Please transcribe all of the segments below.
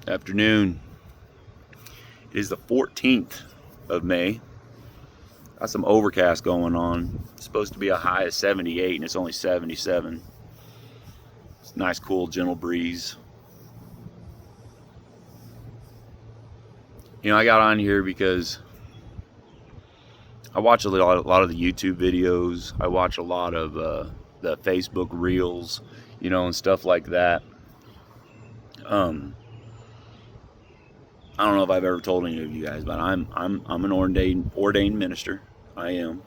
Afternoon. It is the 14th of May. Got some overcast going on. It's supposed to be a high of 78 and it's only 77. It's a nice, cool, gentle breeze. I got on here because I watch a lot of the YouTube videos. I watch a lot of the Facebook reels, and stuff like that. I don't know if I've ever told any of you guys, but I'm an ordained minister. I am.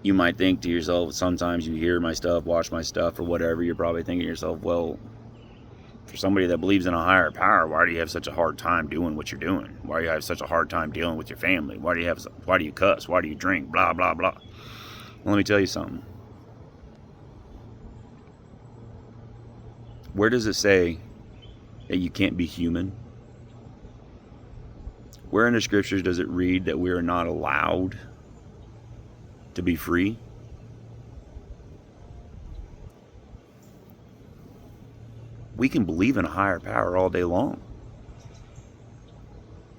You might think to yourself, sometimes you hear my stuff, watch my stuff, or whatever, you're probably thinking to yourself, well, for somebody that believes in a higher power, why do you have such a hard time doing what you're doing? Why do you have such a hard time dealing with your family? Why do you cuss? Why do you drink? Blah, blah, blah. Well, let me tell you something. Where does it say that you can't be human? Where in the scriptures does it read that we are not allowed to be free? We can believe in a higher power all day long.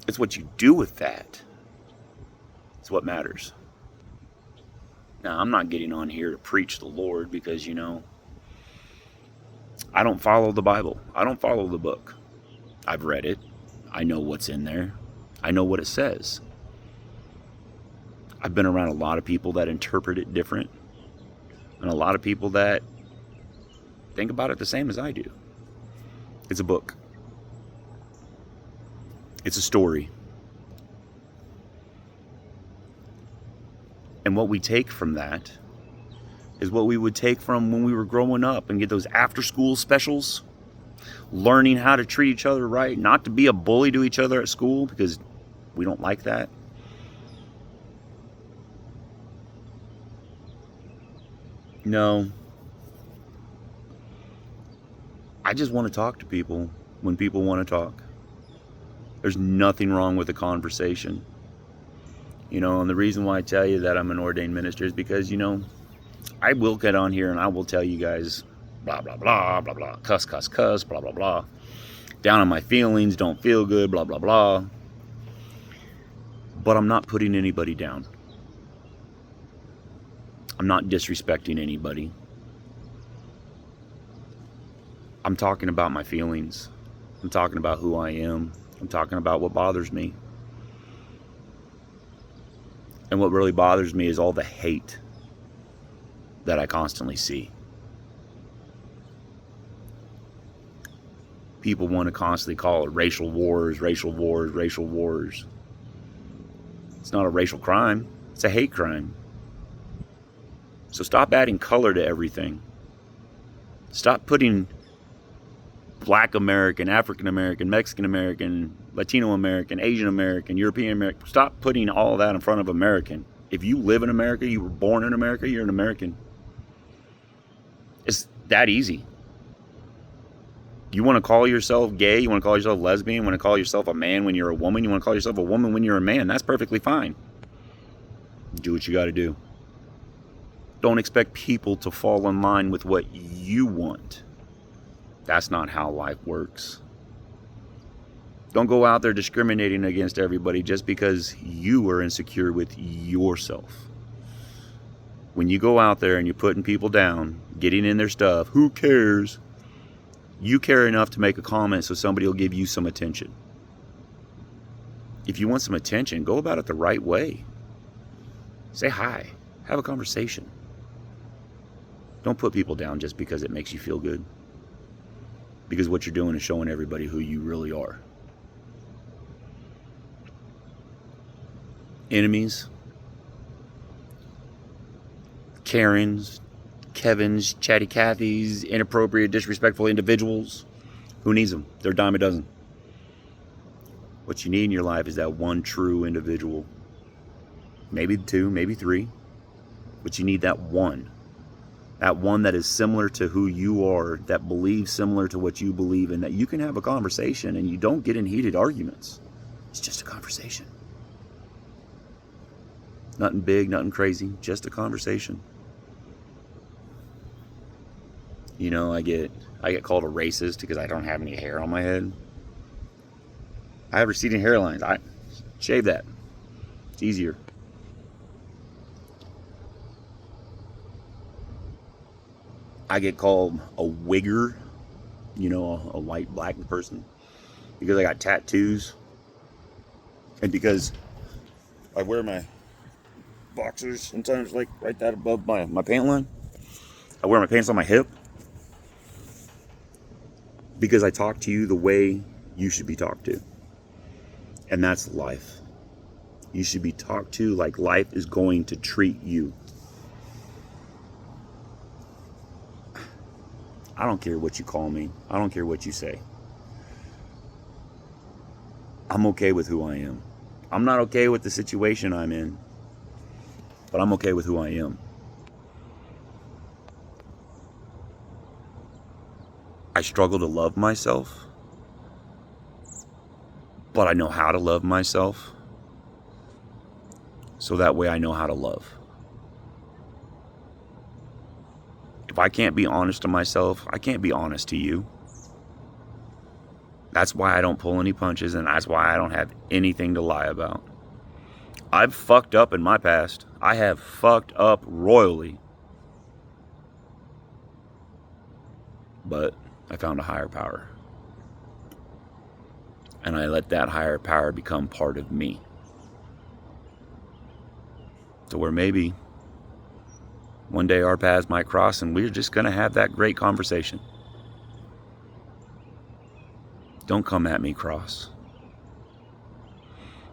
It's what you do with that. It's what matters. Now, I'm not getting on here to preach the Lord because, I don't follow the Bible. I don't follow the book. I've read it. I know what's in there. I know what it says. I've been around a lot of people that interpret it different, and a lot of people that think about it the same as I do. It's a book. It's a story. And what we take from that is what we would take from when we were growing up and get those after-school specials, learning how to treat each other right, not to be a bully to each other at school because we don't like that. No. I just want to talk to people when people want to talk. There's nothing wrong with a conversation. And the reason why I tell you that I'm an ordained minister is because, I will get on here and I will tell you guys blah, blah, blah, blah, blah, cuss, cuss, cuss, blah, blah, blah. Down on my feelings, don't feel good, blah, blah, blah. But I'm not putting anybody down. I'm not disrespecting anybody. I'm talking about my feelings. I'm talking about who I am. I'm talking about what bothers me. And what really bothers me is all the hate that I constantly see. People want to constantly call it racial wars, racial wars, racial wars. It's not a racial crime. It's a hate crime. So stop adding color to everything. Stop putting Black American, African American, Mexican American, Latino American, Asian American, European American. Stop putting all that in front of American. If you live in America, you were born in America, you're an American. It's that easy. You want to call yourself gay, you want to call yourself lesbian, you want to call yourself a man when you're a woman, you want to call yourself a woman when you're a man. That's perfectly fine. Do what you got to do. Don't expect people to fall in line with what you want. That's not how life works. Don't go out there discriminating against everybody just because you are insecure with yourself. When you go out there and you're putting people down, getting in their stuff, who cares? You care enough to make a comment so somebody will give you some attention. If you want some attention, go about it the right way. Say hi. Have a conversation. Don't put people down just because it makes you feel good. Because what you're doing is showing everybody who you really are. Enemies, Karens, Kevins, chatty Cathys, inappropriate, disrespectful individuals. Who needs them? They're a dime a dozen. What you need in your life is that one true individual. Maybe two, maybe three. But you need that one. That one that is similar to who you are, that believes similar to what you believe in, that you can have a conversation and you don't get in heated arguments. It's just a conversation. Nothing big, nothing crazy, just a conversation. You know, I get called a racist because I don't have any hair on my head. I have receding hairlines. I shave that. It's easier. I get called a wigger, you know, a white black person, because I got tattoos and because I wear my boxers sometimes like right that above my pant line. I wear my pants on my hip because I talk to you the way you should be talked to. And that's life. You should be talked to like life is going to treat you. I don't care what you call me. I don't care what you say. I'm okay with who I am. I'm not okay with the situation I'm in, but I'm okay with who I am. I struggle to love myself, but I know how to love myself, so that way I know how to love. If I can't be honest to myself, I can't be honest to you. That's why I don't pull any punches, and that's why I don't have anything to lie about. I've fucked up in my past. I have fucked up royally. But I found a higher power. And I let that higher power become part of me. So where maybe one day our paths might cross and we're just going to have that great conversation. Don't come at me cross.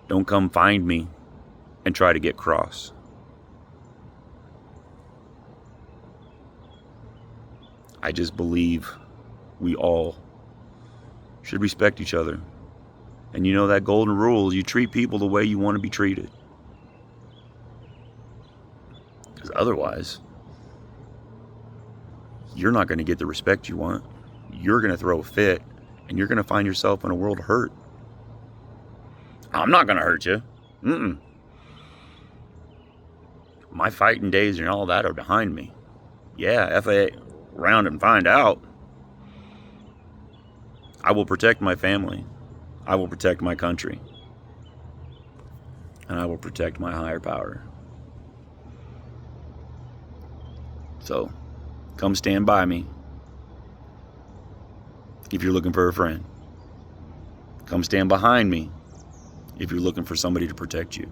Don't come find me and try to get cross. I just believe we all should respect each other. And you know that golden rule, you treat people the way you want to be treated. Because otherwise, you're not going to get the respect you want. You're going to throw a fit, and you're going to find yourself in a world of hurt. I'm not going to hurt you. My fighting days and all that are behind me. Yeah, FA around and find out. I will protect my family. I will protect my country. And I will protect my higher power. So, come stand by me if you're looking for a friend. Come stand behind me if you're looking for somebody to protect you.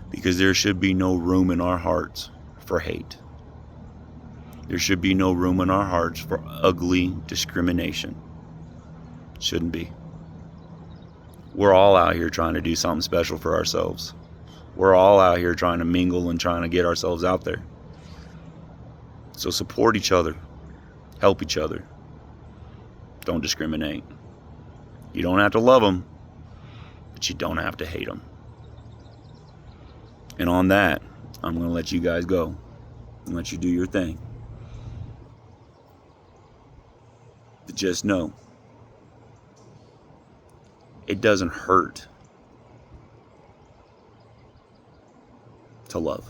Because there should be no room in our hearts for hate. There should be no room in our hearts for ugly discrimination. Shouldn't be. We're all out here trying to do something special for ourselves. We're all out here trying to mingle and trying to get ourselves out there. So support each other. Help each other. Don't discriminate. You don't have to love them, but you don't have to hate them. And on that, I'm going to let you guys go and let you do your thing. But just know, it doesn't hurt to love.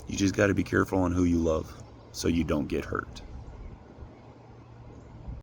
You just got to be careful on who you love so you don't get hurt.